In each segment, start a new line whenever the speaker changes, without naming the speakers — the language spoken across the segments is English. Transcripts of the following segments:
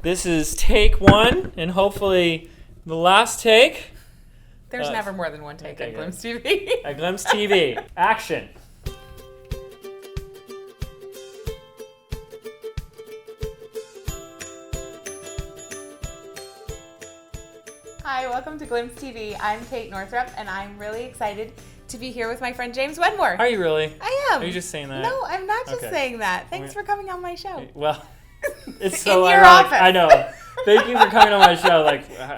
This is take one, and hopefully the last take.
There's never more than one take
okay,
at Glimpse TV.
At Glimpse TV. Action.
Hi, welcome to Glimpse TV. I'm Kate Northrup, and I'm really excited to be here with my friend James Wedmore.
Are you really?
I am.
Are you just saying that?
No, I'm not just
Okay.
saying that. Thanks for coming on my show.
Well, it's so
In your
ironic.
office.
I know. Thank you for coming on my show.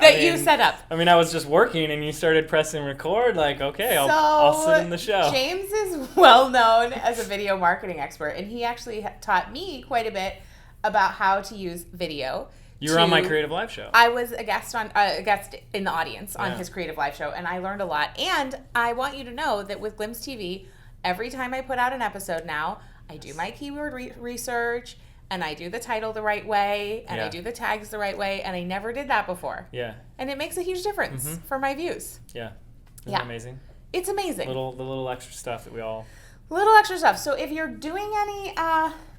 You set up.
I mean, I was just working, and you started pressing record. Like, okay, I'll sit in the show.
James is well known as a video marketing expert, and he actually taught me quite a bit about how to use video.
You were on my Creative Live show.
I was a guest in the audience on his Creative Live show, and I learned a lot. And I want you to know that with Glimpse TV, every time I put out an episode now, I do my keyword research, and I do the title the right way, and I do the tags the right way, and I never did that before.
Yeah.
And it makes a huge difference for my views.
Yeah. Isn't that amazing?
It's amazing.
The little extra stuff that we all...
Little extra stuff. So if you're doing any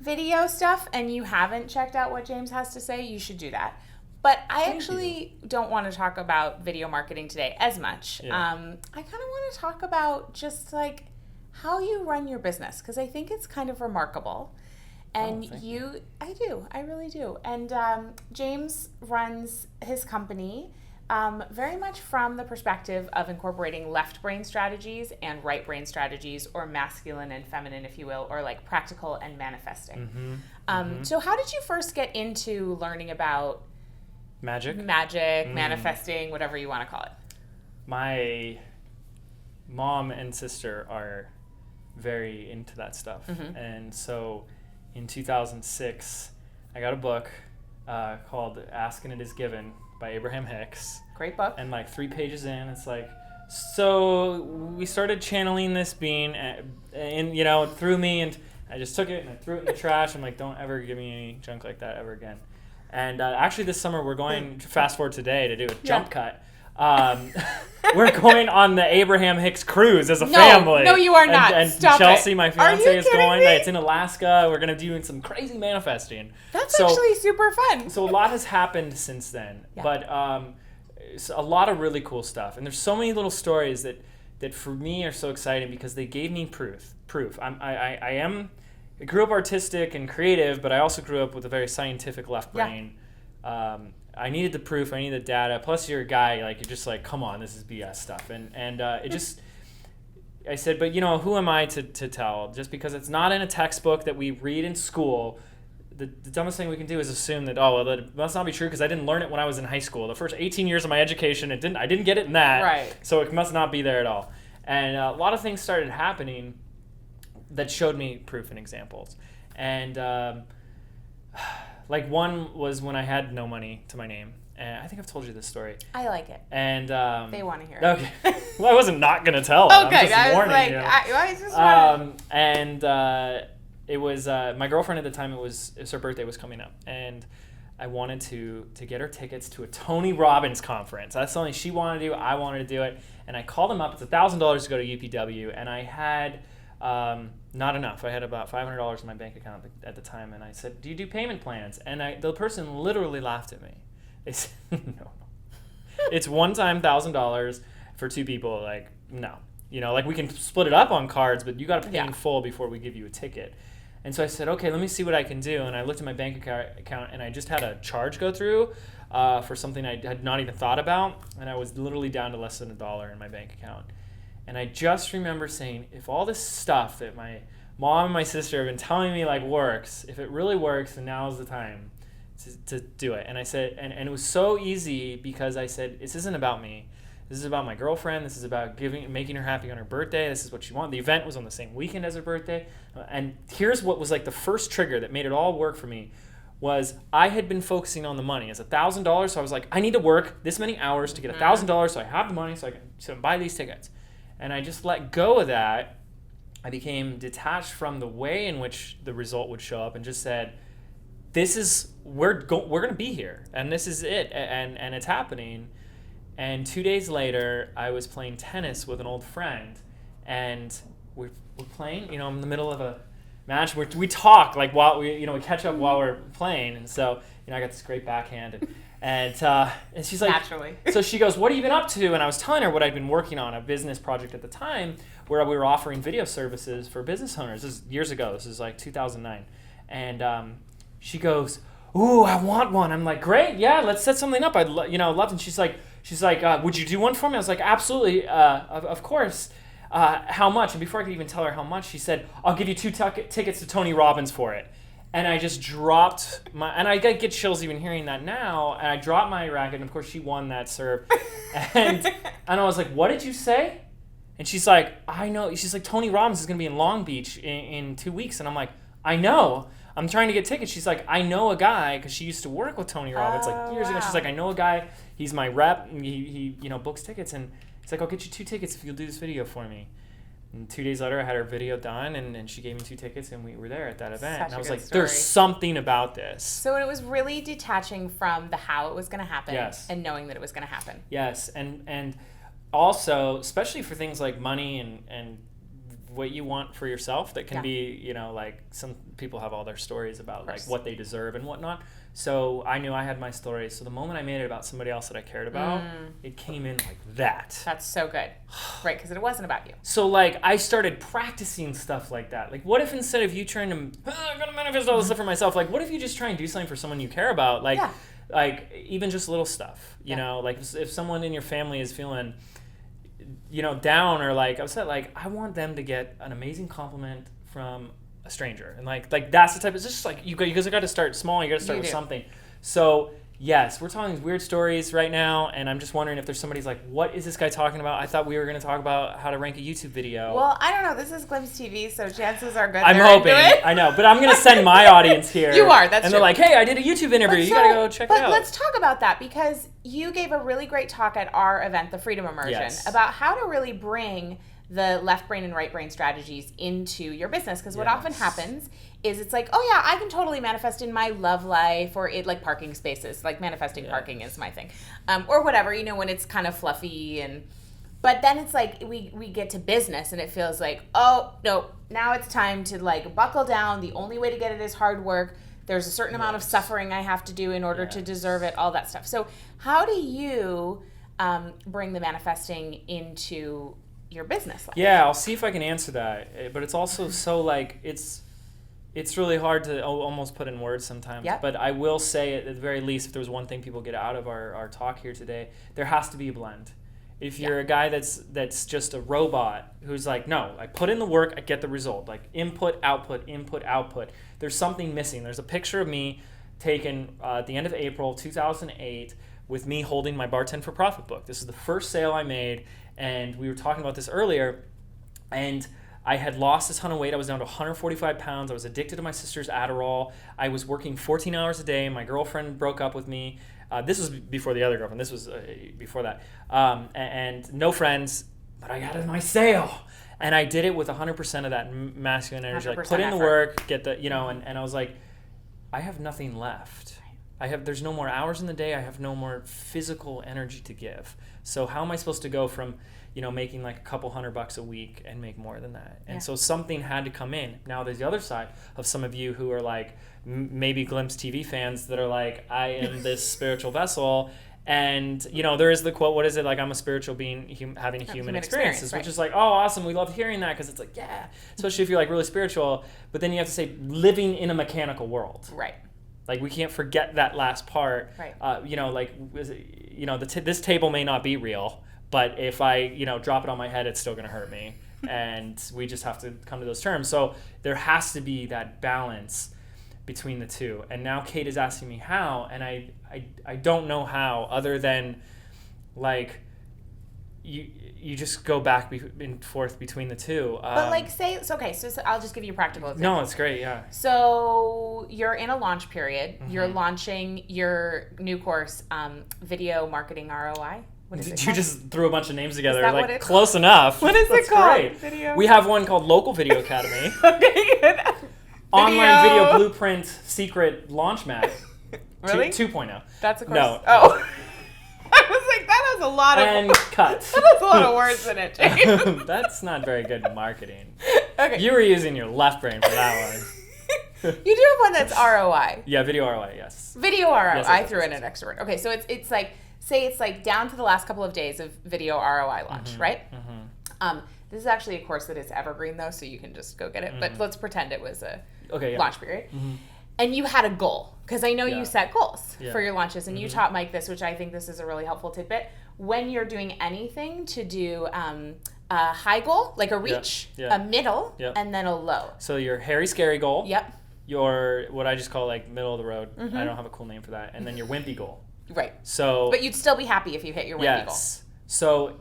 video stuff and you haven't checked out what James has to say, you should do that. But I actually don't want to talk about video marketing today as much.
Yeah.
I kind of want to talk about just like how you run your business, because I think it's kind of remarkable. And I do. I really do. And James runs his company very much from the perspective of incorporating left brain strategies and right brain strategies, or masculine and feminine, if you will, or like practical and manifesting. So how did you first get into learning about magic, manifesting, whatever you want to call it?
My mom and sister are very into that stuff. And so in 2006, I got a book called Ask and It Is Given by Abraham Hicks.
Great book.
And like 3 pages in, it's like, so we started channeling this being, and it threw me, and I just took it and I threw it in the trash. I'm like, don't ever give me any junk like that ever again. And actually this summer we're going, fast forward today, to do a jump cut. We're going on the Abraham Hicks cruise as a family.
No, you are not.
And
Stop
Chelsea,
it.
my fiance, is going.
Me?
It's in Alaska. We're going to do some crazy manifesting.
That's actually super fun.
So a lot has happened since then. Yeah. But it's a lot of really cool stuff. And there's so many little stories that for me are so exciting because they gave me proof. I grew up artistic and creative, but I also grew up with a very scientific left brain. Yeah. I needed the proof, I needed the data. Plus, you're a guy, like, you're just like, come on, this is BS stuff. And it just, I said, but who am I to tell? Just because it's not in a textbook that we read in school, the dumbest thing we can do is assume that, that must not be true because I didn't learn it when I was in high school. The first 18 years of my education, I didn't get it in that.
Right.
So it must not be there at all. And a lot of things started happening that showed me proof and examples. And like one was when I had no money to my name, and I think I've told you this story.
I like it.
And
they want to hear it.
Okay. Well, I wasn't not gonna tell.
Okay,
I'm just
I was
warning
like,
you.
I was just
and it was my girlfriend at the time. Her birthday was coming up, and I wanted to get her tickets to a Tony Robbins conference. That's something she wanted to do. I wanted to do it, and I called them up. It's $1,000 to go to UPW, and I had. Not enough. I had about $500 in my bank account at the time, and I said, do you do payment plans? And the person literally laughed at me. They said, no. It's one-time $1,000 for 2 people. Like, no. Like we can split it up on cards, but you got to pay in full before we give you a ticket. And so I said, okay, let me see what I can do. And I looked at my bank account, and I just had a charge go through for something I had not even thought about, and I was literally down to less than $1 in my bank account. And I just remember saying, if all this stuff that my mom and my sister have been telling me works, if it really works, then now's the time to do it. And I said, and it was so easy because I said, this isn't about me. This is about my girlfriend. This is about making her happy on her birthday. This is what she wanted. The event was on the same weekend as her birthday. And here's what was like the first trigger that made it all work for me was I had been focusing on the money. It's $1,000, so I was like, I need to work this many hours to get $1,000 so I have the money so I can buy these tickets. And I just let go of that. I became detached from the way in which the result would show up and just said, we're going to be here, and this is it, and it's happening. And 2 days later, I was playing tennis with an old friend, and we're playing, in the middle of a match. We talk while we catch up while we're playing, and so I got this great backhand. And she's like,
naturally.
So she goes, what have you been up to? And I was telling her what I'd been working on, a business project at the time where we were offering video services for business owners. This is years ago. This is like 2009. And she goes, ooh, I want one. I'm like, great, yeah, let's set something up. I'd love. And she's like, would you do one for me? I was like, absolutely, of course. How much? And before I could even tell her how much, she said, I'll give you 2 tickets to Tony Robbins for it. And I just dropped and I get chills even hearing that now. And I dropped my racket, and of course she won that serve. And I was like, what did you say? And she's like, I know. She's like, Tony Robbins is going to be in Long Beach in 2 weeks. And I'm like, I know. I'm trying to get tickets. She's like, I know a guy, because she used to work with Tony Robbins like years ago. She's like, I know a guy. He's my rep. And he books tickets. And he's like, I'll get you 2 tickets if you'll do this video for me. And 2 days later, I had her video done, and she gave me 2 tickets, and we were there at that event. And I was like, there's something about this.
So it was really detaching from the how it was going to happen,
yes,
and knowing that it was going to happen.
Yes, and also, especially for things like money and what you want for yourself, that can be, like some people have all their stories about like what they deserve and whatnot. So I knew I had my story. So the moment I made it about somebody else that I cared about, it came in like that.
That's so good. Right, because it wasn't about you.
So like I started practicing stuff like that. Like what if instead of you trying to, I'm going to manifest all this stuff for myself, like what if you just try and do something for someone you care about? Like, like even just little stuff, you know, like if someone in your family is feeling, down or like upset, like I want them to get an amazing compliment from a stranger, and like that's the type. It's just like you guys got to start small. You got to start with something. So yes, we're telling these weird stories right now, and I'm just wondering if there's somebody's like, what is this guy talking about? I thought we were going to talk about how to rank a YouTube video.
Well, I don't know. This is Glimpse TV, so chances are good.
I'm hoping. I know, but I'm going to send my audience here.
You are. That's
and
true.
They're like, hey, I did a YouTube interview. You got to go check it out.
But let's talk about that, because you gave a really great talk at our event, the Freedom Immersion, about how to really bring the left brain and right brain strategies into your business. Because what often happens is it's like, oh yeah, I can totally manifest in my love life, or it like parking spaces, like manifesting parking is my thing, or whatever, when it's kind of fluffy. But then it's like we get to business, and it feels like, oh no, now it's time to like buckle down. The only way to get it is hard work. There's a certain amount of suffering I have to do in order to deserve it, all that stuff. So how do you bring the manifesting into your business life?
Yeah, I'll see if I can answer that. But it's also so like, it's really hard to almost put in words sometimes. Yep. But I will say, at the very least, if there was one thing people get out of our talk here today, there has to be a blend. If you're a guy that's just a robot who's like, no, I put in the work, I get the result. Like input, output. There's something missing. There's a picture of me taken at the end of April 2008 with me holding my Bartend for Profit book. This is the first sale I made, and we were talking about this earlier, and I had lost a ton of weight. I was down to 145 pounds. I was addicted to my sister's Adderall. I was working 14 hours a day. My girlfriend broke up with me. This was before the other girlfriend. This was before that. And no friends, but I got my sale. And I did it with 100% of that masculine energy. Like put in the work, get the, and I was like, I have nothing left. There's no more hours in the day. I have no more physical energy to give. So how am I supposed to go from, making like a couple $100 a week and make more than that? And so something had to come in. Now there's the other side of some of you who are like maybe Glimpse TV fans that are like, I am this spiritual vessel. And, there is the quote, what is it? Like, I'm a spiritual being having human experiences, which is like, oh, awesome. We love hearing that, because it's like, yeah, especially if you're like really spiritual. But then you have to say living in a mechanical world.
Right.
Like, we can't forget that last part.
Right.
This table may not be real, but if I, drop it on my head, it's still going to hurt me. And we just have to come to those terms. So there has to be that balance between the two. And now Kate is asking me how, and I don't know how, other than like you just go back and forth between the two.
But like say, so I'll just give you a practical example.
No, it's great, yeah.
So you're in a launch period. Mm-hmm. You're launching your new course, Video Marketing ROI. What is it called? You
just threw a bunch of names together. Like, close enough.
What is it called?
Great. Video. We have one called Local Video Academy. Okay, good. Online Video Blueprint Secret Launch Mat.
Really?
2.0.
That's a course.
No.
Oh. I was like, that has a lot of...
And cut.
That has a lot of words in it, James.
That's not very good marketing.
Okay.
You were using your left brain for that one.
You do have one that's ROI.
Yeah, video ROI, yes.
Video ROI.
Yes,
I threw in an extra word. Okay, so it's like, say it's like down to the last couple of days of video ROI launch, right? This is actually a course that is evergreen though, so you can just go get it. But let's pretend it was a launch period. And you had a goal, because I know you set goals for your launches, and you taught Mike this, which I think this is a really helpful tidbit. When you're doing anything, to do a high goal, like a reach, a middle, and then a low.
So your hairy, scary goal.
Yep.
Your, what I just call like middle of the road. I don't have a cool name for that. And then your wimpy goal.
Right.
So.
But you'd still be happy if you hit your wimpy goal.
So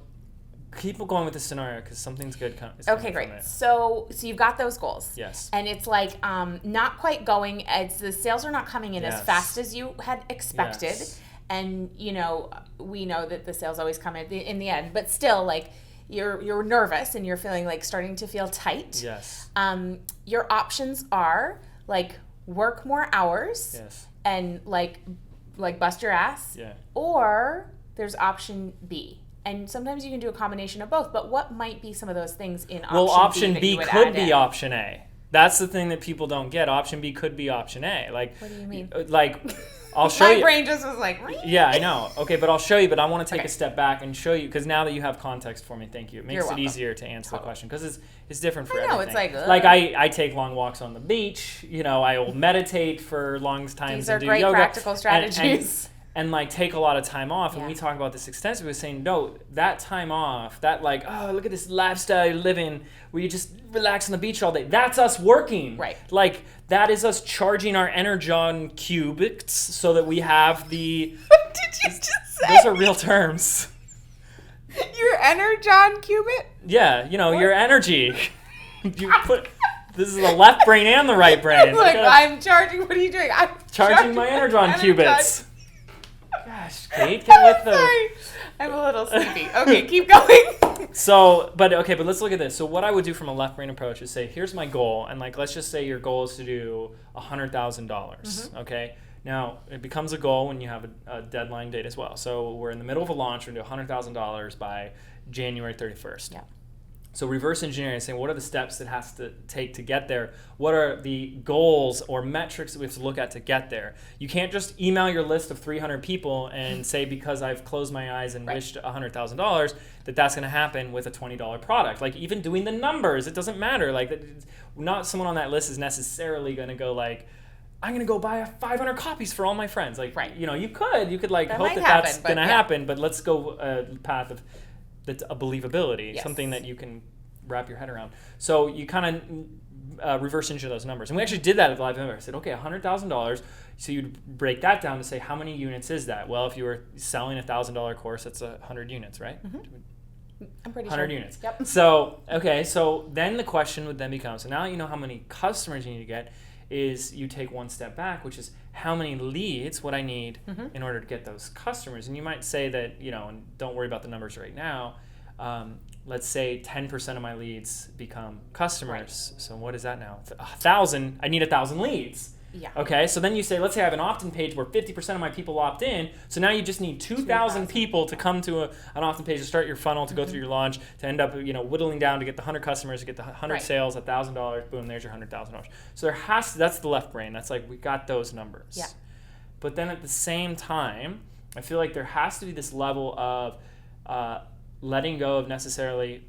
keep going with the scenario, because something's good is coming
Okay, great.
from it.
So you've got those goals.
Yes.
And it's like not quite going, as the sales are not coming in as fast as you had expected.
Yes.
And, you know, we know that the sales always come in the end, but still, like, you're nervous and you're feeling like starting to feel tight.
Yes.
Your options are like work more hours.
Yes.
And like bust your ass.
Yeah.
Or there's option B. And sometimes you can do a combination of both, but what might be some of those things in option B?
Well, option B could be
in?
option A. That's the thing that people don't get. Option B could be option A. Like,
what do you mean?
Like, I'll show you.
My brain just was like, Ree?
Yeah, I know. Okay, but I'll show you. But I want to take a step back and show you, because now that you have context for me, thank you. It makes it easier to answer the question, because it's different for everything.
It's like,
like I take long walks on the beach. You know, I will meditate for long times.
These are
and do
great
yoga,
practical strategies.
and like take a lot of time off, and we talk about this extensively, saying no, that time off, that like, oh, look at this lifestyle you're living where you just relax on the beach all day, that's us working,
right?
Like, that is us charging our energon cubics so that we have the
what did you just say?
Those are real terms.
Your energon cubit?
Yeah, you know, your energy. You put this is the left brain and the right brain.
Like, I'm charging, what are you doing? I'm
charging my energon qubits. Gosh, Kate, get with the...
Sorry. I'm a little sleepy. Okay, keep going.
So, but let's look at this. So what I would do from a left brain approach is say, here's my goal. And like, let's just say your goal is to do $100,000. Okay. Now, it becomes a goal when you have a deadline date as well. So we're in the middle of a launch. We're going to do $100,000 by January 31st.
Yeah.
So reverse engineering, saying what are the steps it has to take to get there? What are the goals or metrics that we have to look at to get there? You can't just email your list of 300 people and say, because I've closed my eyes and wished $100,000, that's going to happen with a $20 product. Like, even doing the numbers, it doesn't matter. Like, not someone on that list is necessarily going to go like, I'm going to go buy 500 copies for all my friends. Like, you know, you could like hope that's going to happen, but let's go a path of that's a believability, something that you can wrap your head around. So you kind of reverse engineer those numbers. And we actually did that at the live event. I said, okay, $100,000. So you'd break that down to say, how many units is that? Well, if you were selling a $1,000 course, that's 100 units, right?
I'm pretty
100
sure.
units.
Yep.
So, okay, so then the question would then become, so now you know how many customers you need to get, is you take one step back, which is how many leads would I need in order to get those customers? And you might say that, you know, and don't worry about the numbers right now, let's say 10% of my leads become customers. So what is that now? 1,000, I need 1,000 leads.
Yeah.
Okay, so then you say, let's say I have an opt-in page where 50% of my people opt in. So now you just need 2,000 people to come to an opt-in page to start your funnel, to go through your launch, to end up, you know, whittling down to get the 100 customers, to get the 100 sales, $1,000, boom, there's your $100,000. So that's the left brain. That's like, we got those numbers.
Yeah.
But then at the same time, I feel like there has to be this level of letting go of necessarily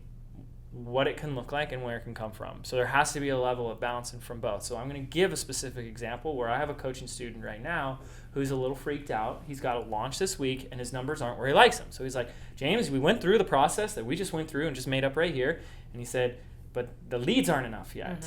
what it can look like and where it can come from. So there has to be a level of balancing from both. So I'm going to give a specific example where I have a coaching student right now who's a little freaked out. He's got a launch this week and his numbers aren't where he likes them. So he's like, James, we went through the process that we just went through and just made up right here. And he said, but the leads aren't enough yet.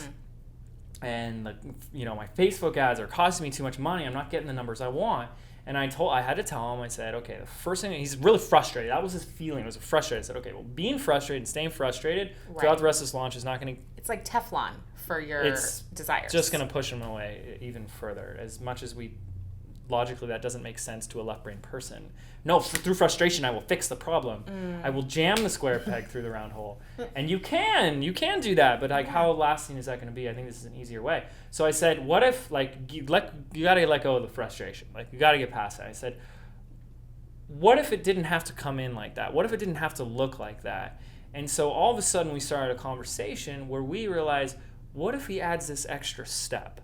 And my Facebook ads are costing me too much money. I'm not getting the numbers I want. And I had to tell him, I said, okay, the first thing, he's really frustrated. That was his feeling, was frustrated. I said, okay, well, being frustrated and staying frustrated throughout the rest of this launch is not going to...
It's like Teflon for your desires.
It's just going to push him away even further. As much as logically, that doesn't make sense to a left brain person. No, through frustration, I will fix the problem. I will jam the square peg through the round hole. And you can do that, but like, how lasting is that going to be? I think this is an easier way. So I said, what if, like, you got to let go of the frustration. Like, you got to get past that. I said, what if it didn't have to come in like that? What if it didn't have to look like that? And so all of a sudden we started a conversation where we realized, what if he adds this extra step?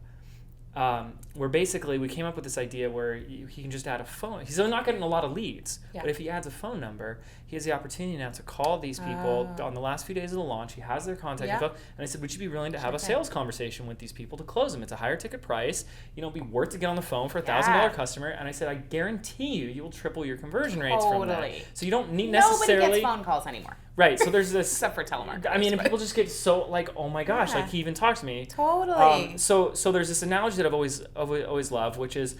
where basically we came up with this idea where he can just add a phone. He's not getting a lot of leads, but if he adds a phone number, he has the opportunity now to call these people on the last few days of the launch. He has their contact info. And I said, would you be willing to have a sales conversation with these people to close them? It's a higher ticket price. It'll be worth to get on the phone for a $1,000 customer. And I said, I guarantee you will triple your conversion rates from that. So you don't need necessarily...
Nobody gets phone calls anymore.
Right, so there's this...
Except for telemarketers.
I mean, and people just get so like, oh my gosh, like he even talks to me.
Totally.
So there's this analogy that I've always loved, which is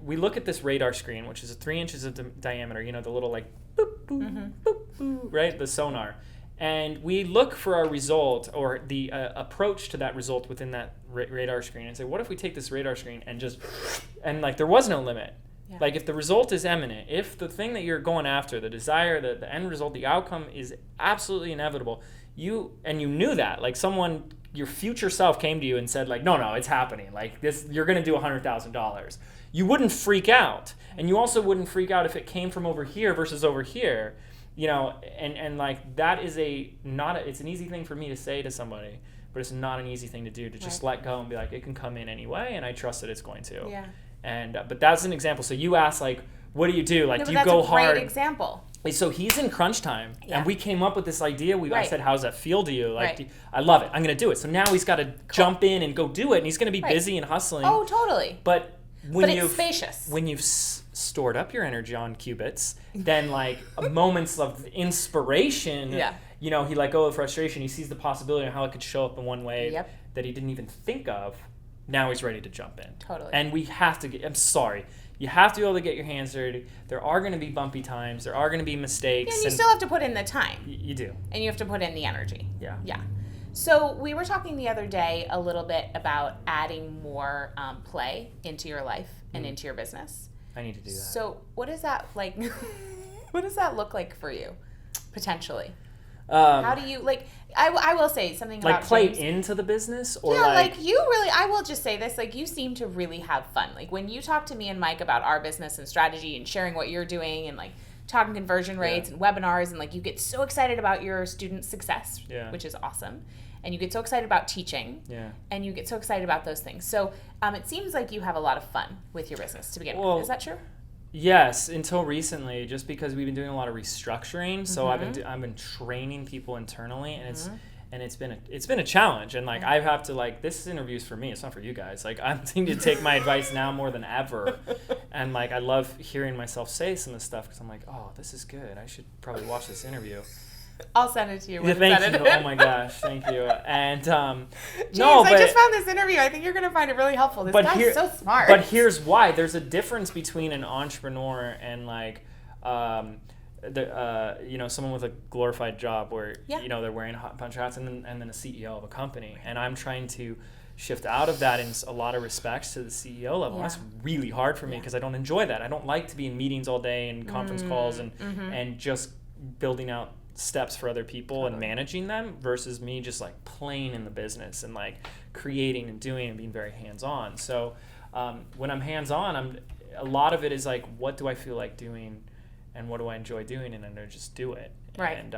we look at this radar screen, which is 3 inches of diameter, the little like boop, boop, boop, boop, right? The sonar. And we look for our result or the approach to that result within that radar screen and say, what if we take this radar screen and like there was no limit. Yeah. Like if the result is imminent, if the thing that you're going after, the desire, the end result, the outcome is absolutely inevitable, you knew that, like your future self came to you and said like, no, it's happening. Like this, you're going to do $100,000. You wouldn't freak out. And you also wouldn't freak out if it came from over here versus over here, and like that is it's an easy thing for me to say to somebody, but it's not an easy thing to do to just let go and be like, it can come in anyway. And I trust that it's going to.
Yeah.
And but that's an example. So you asked like, what do you do? Like, do you go hard?
That's a great example.
So he's in crunch time, and we came up with this idea. I said, "How does that feel to you?" Like, I love it. I'm going to do it. So now he's got to jump in and go do it, and he's going to be busy and hustling.
Oh, totally.
But
it's spacious.
When you've stored up your energy on qubits, then like moments of inspiration. He let go of frustration. He sees the possibility of how it could show up in one way that he didn't even think of. Now he's ready to jump in.
Totally.
And we have to I'm sorry. You have to be able to get your hands dirty. There are going to be bumpy times. There are going to be mistakes.
And you still have to put in the time.
You do.
And you have to put in the energy.
Yeah.
Yeah. So we were talking the other day a little bit about adding more play into your life and into your business.
I need to do that.
So what is that like? What does that look like for you, potentially? How do you like? I will say something about
play
James.
Into the business, or
you really. I will just say this: like you seem to really have fun. Like when you talk to me and Mike about our business and strategy and sharing what you're doing and like talking conversion rates and webinars and like you get so excited about your student success, which is awesome, and you get so excited about teaching, and you get so excited about those things. So it seems like you have a lot of fun with your business to begin with. Is that true?
Yes, until recently, just because we've been doing a lot of restructuring. So I've been training people internally, and it's been a challenge. And like I have to this interview's for me. It's not for you guys. Like I'm thinking to take my advice now more than ever. And like I love hearing myself say some of this stuff because I'm like, oh, this is good. I should probably watch this interview.
I'll send it to you.
Thank you. Oh my gosh, thank you. And
James, I just found this interview. I think you're going to find it really helpful. This guy's so smart.
But here's why: there's a difference between an entrepreneur and someone with a glorified job where they're wearing a bunch of hats, and then a CEO of a company. And I'm trying to shift out of that in a lot of respects to the CEO level. That's really hard for me because I don't enjoy that. I don't like to be in meetings all day and conference calls and just building out steps for other people and managing them versus me just like playing in the business and like creating and doing and being very hands-on. So when I'm hands-on, a lot of it is like, what do I feel like doing and what do I enjoy doing, and then I just do it.
Right.
And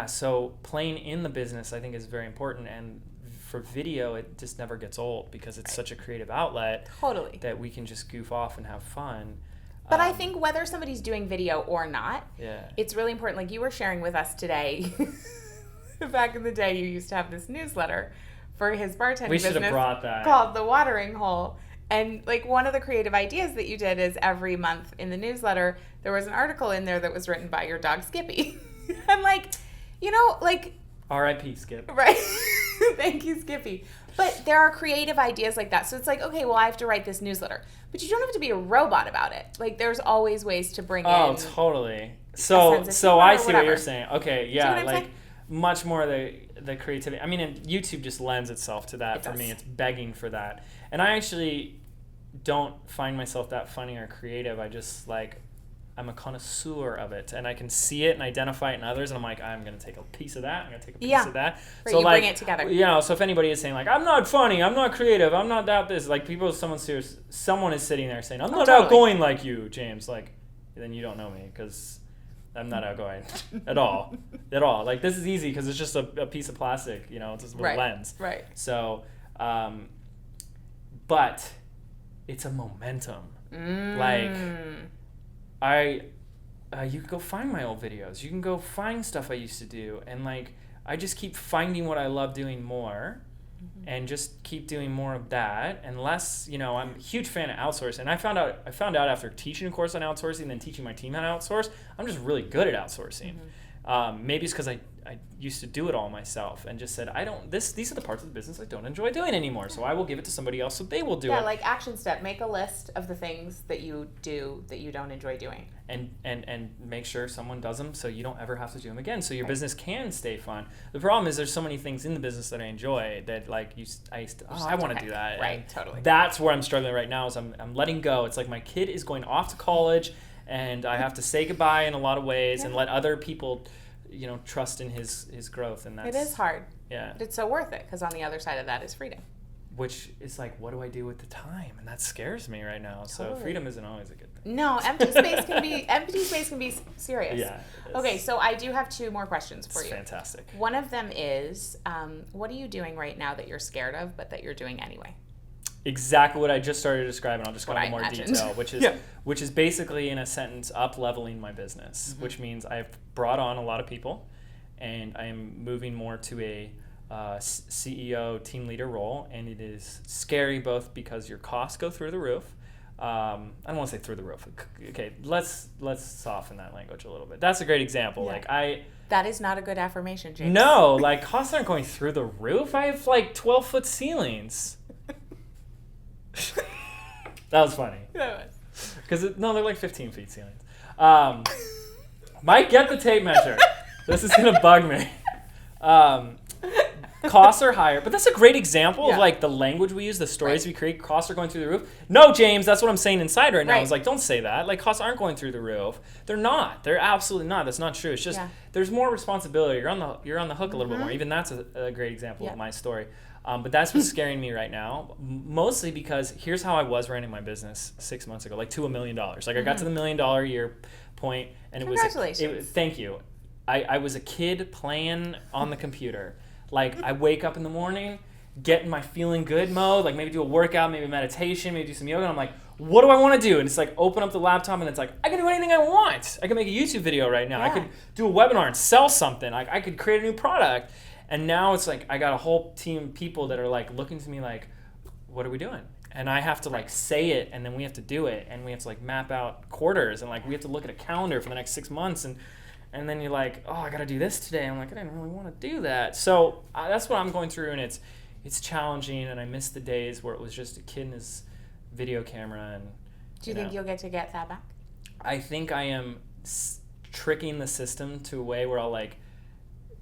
so playing in the business I think is very important, and for video it just never gets old because it's such a creative outlet that we can just goof off and have fun.
But I think whether somebody's doing video or not, it's really important. Like you were sharing with us today, back in the day, you used to have this newsletter for his bartending business.
We should have brought that.
Called The Watering Hole. And like one of the creative ideas that you did is every month in the newsletter, there was an article in there that was written by your dog Skippy. And
R.I.P. Skip.
Right. Thank you, Skippy. But there are creative ideas like that. So it's like, okay, well, I have to write this newsletter. But you don't have to be a robot about it. Like, there's always ways to bring in...
Oh, totally. So I see what you're saying. Okay, yeah, much more the creativity. I mean, and YouTube just lends itself to that for me. It's begging for that. And I actually don't find myself that funny or creative. I just, I'm a connoisseur of it, and I can see it and identify it in others, and I'm like, I'm going to take a piece of that, I'm going to take a piece of that.
Right, so you bring it together.
So if anybody is saying, I'm not funny, I'm not creative, I'm not that this, someone is sitting there saying, I'm not outgoing like you, James, then you don't know me, because I'm not outgoing at all. At all. This is easy, because it's just a piece of plastic, it's just a little lens.
Right.
So, but it's a momentum. Like, you can go find my old videos. You can go find stuff I used to do. And, like, I just keep finding what I love doing more and just keep doing more of that. And less, you know, I'm a huge fan of outsourcing. And I found out after teaching a course on outsourcing and then teaching my team how to outsource, I'm just really good at outsourcing. Maybe it's because I used to do it all myself and just said, these are the parts of the business I don't enjoy doing anymore. So I will give it to somebody else so they will do it.
Yeah, like action step. Make a list of the things that you do that you don't enjoy doing.
And make sure someone does them so you don't ever have to do them again. So your business can stay fun. The problem is there's so many things in the business that I enjoy that like I want to do that.
Right,
and
totally.
That's where I'm struggling right now is I'm letting go. It's like my kid is going off to college and I have to say goodbye in a lot of ways and let other people, you know, trust in his growth. And
it is hard.
Yeah.
But it's so worth it because on the other side of that is freedom.
Which is like, what do I do with the time? And that scares me right now. Totally. So freedom isn't always a good thing.
No, empty space can be serious.
Yeah.
Okay, so I do have 2 more questions for you.
Fantastic.
One of them is, what are you doing right now that you're scared of, but that you're doing anyway?
Exactly what I just started describing. I'll just go into more
imagined.
detail, which is basically in a sentence up-leveling my business, which means I've brought on a lot of people, and I am moving more to a CEO team leader role, and it is scary both because your costs go through the roof. I don't want to say through the roof. Okay, let's soften that language a little bit. That's a great example.
Yeah. That is not a good affirmation, James.
No, like costs aren't going through the roof. I have like 12-foot ceilings. That was funny.
That was.
Because they're like 15 feet ceilings. Mike, get the tape measure. This is gonna bug me. Costs are higher, but that's a great example of like the language we use, the stories we create. Costs are going through the roof. No, James, that's what I'm saying inside right now. I was like, don't say that. Like costs aren't going through the roof. They're not. They're absolutely not. That's not true. It's just there's more responsibility. You're on the hook a little bit more. Even that's a great example of my story. But that's what's scaring me right now, mostly because here's how I was running my business 6 months ago, like to $1 million. Like I got to the $1 million a year point, and
Congratulations.
Thank you. I was a kid playing on the computer. Like I wake up in the morning, get in my feeling good mode, like maybe do a workout, maybe meditation, maybe do some yoga, and I'm like, what do I want to do? And it's like open up the laptop and it's like, I can do anything I want. I can make a YouTube video right now. I could do a webinar and sell something. Like I could create a new product. And now it's like I got a whole team of people that are like looking to me like, what are we doing? And I have to like say it, and then we have to do it, and we have to like map out quarters, and like we have to look at a calendar for the next 6 months, and then you're like, oh, I got to do this today. I'm like, I didn't really want to do that. So that's what I'm going through, and it's challenging, and I miss the days where it was just a kid and his video camera. And
do you think you'll get that back?
I think I am tricking the system to a way where I'll like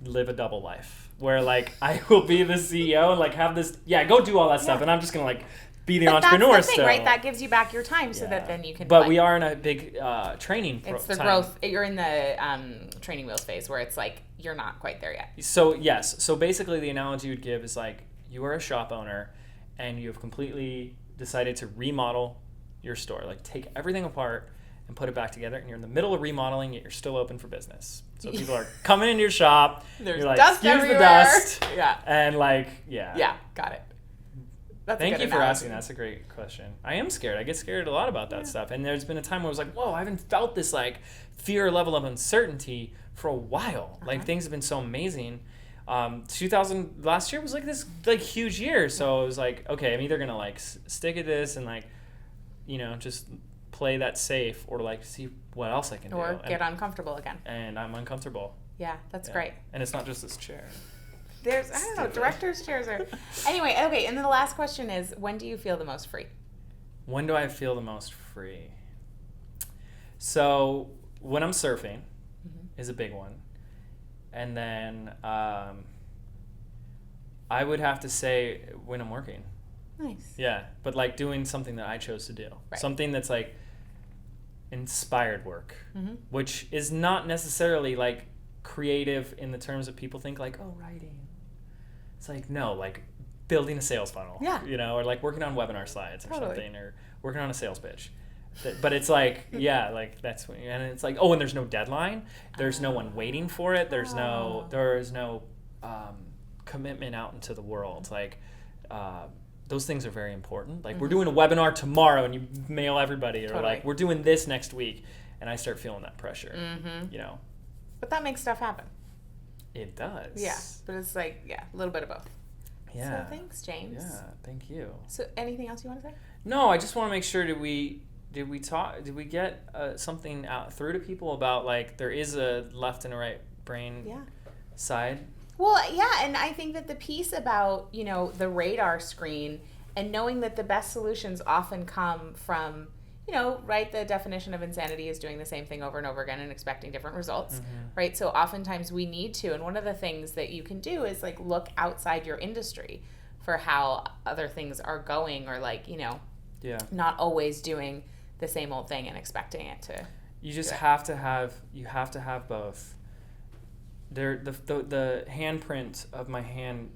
live a double life. Where like I will be the CEO and like have this go do all that stuff, and I'm just gonna like be the entrepreneur
that's the thing,
still.
Right? That gives you back your time so that then you can.
But we are in a big training.
It's the growth. You're in the training wheels phase where it's like you're not quite there yet.
So yes. So basically, the analogy you would give is like you are a shop owner, and you have completely decided to remodel your store. Like take everything apart and put it back together, and you're in the middle of remodeling, yet you're still open for business. So people are coming into your shop.
There's
you're like,
dust
excuse
everywhere.
the dust.
Yeah.
And like,
Yeah, got it. That's
Thank
a good
you for
analogy.
asking. That's a great question. I am scared. I get scared a lot about that stuff. And there's been a time where I was like, whoa, I haven't felt this like fear level of uncertainty for a while. Like things have been so amazing. Last year was like this like huge year. So it was like, okay, I'm either gonna like stick at this and like, you know, just play that safe, or like see what else I can do.
Or get uncomfortable again.
And I'm uncomfortable.
Yeah, that's great.
And it's not just this chair.
There's, I don't know, director's chairs are... Anyway, okay, and then the last question is, when do you feel the most free?
When do I feel the most free? So when I'm surfing is a big one. And then I would have to say when I'm working.
Nice.
Yeah, but like doing something that I chose to do.
Right.
Something that's like inspired work, which is not necessarily like creative in the terms that people think like, oh, writing. It's like, no, like building a sales funnel, you know, or like working on webinar slides or something, or working on a sales pitch. But it's like, yeah, like that's when, and it's like, oh, and there's no deadline. There's no one waiting for it. There is no commitment out into the world. Like, those things are very important. Like, we're doing a webinar tomorrow, and you mail everybody, or
Totally.
like, we're doing this next week, and I start feeling that pressure, you know.
But that makes stuff happen.
It does.
Yeah, but it's like, a little bit of both.
Yeah.
So thanks, James.
Yeah, thank you.
So anything else you want to say?
No, I just want to make sure, did we get something out through to people about, like, there is a left and a right brain side?
Well, yeah, and I think that the piece about, you know, the radar screen and knowing that the best solutions often come from, you know, right, the definition of insanity is doing the same thing over and over again and expecting different results, right? So oftentimes we need to, and one of the things that you can do is, like, look outside your industry for how other things are going, or, like, you know, not always doing the same old thing and expecting it to.
You just have to have both. The handprint of my hand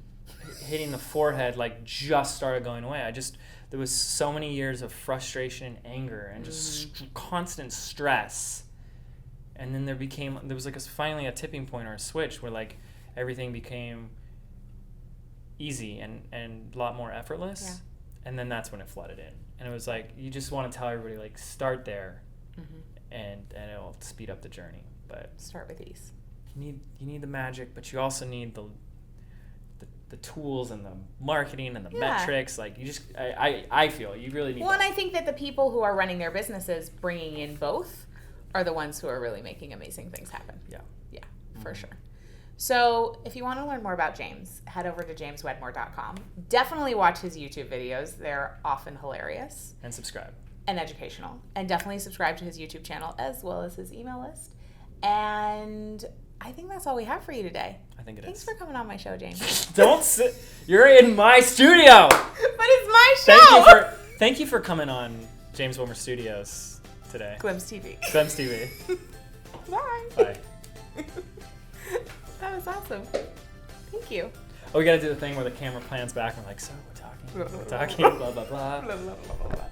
hitting the forehead, like, just started going away. There was so many years of frustration and anger and just constant stress, and then there was like finally a tipping point or a switch where, like, everything became easy and a lot more effortless, and then that's when it flooded in, and it was like, you just want to tell everybody, like, start there, and it'll speed up the journey. But
start with ease.
You need the magic, but you also need the tools and the marketing and the metrics. Like, you just, I feel you really need.
Well, and I think that the people who are running their businesses, bringing in both, are the ones who are really making amazing things happen. Yeah, for sure. So if you want to learn more about James, head over to jameswedmore.com. Definitely watch his YouTube videos. They're often hilarious.
And subscribe.
And educational. And definitely subscribe to his YouTube channel as well as his email list. And I think that's all we have for you today.
I think it
Thanks
is.
for coming on my show, James.
Don't sit. You're in my studio.
But it's my show.
Thank you for coming on James Wedmore Studios today.
Glimpse TV.
Glimpse TV.
Bye.
Bye.
That was awesome. Thank you.
Oh, we got to do the thing where the camera plans back and we're like, so we're talking, blah, blah, blah.
Blah, blah, blah, blah, blah.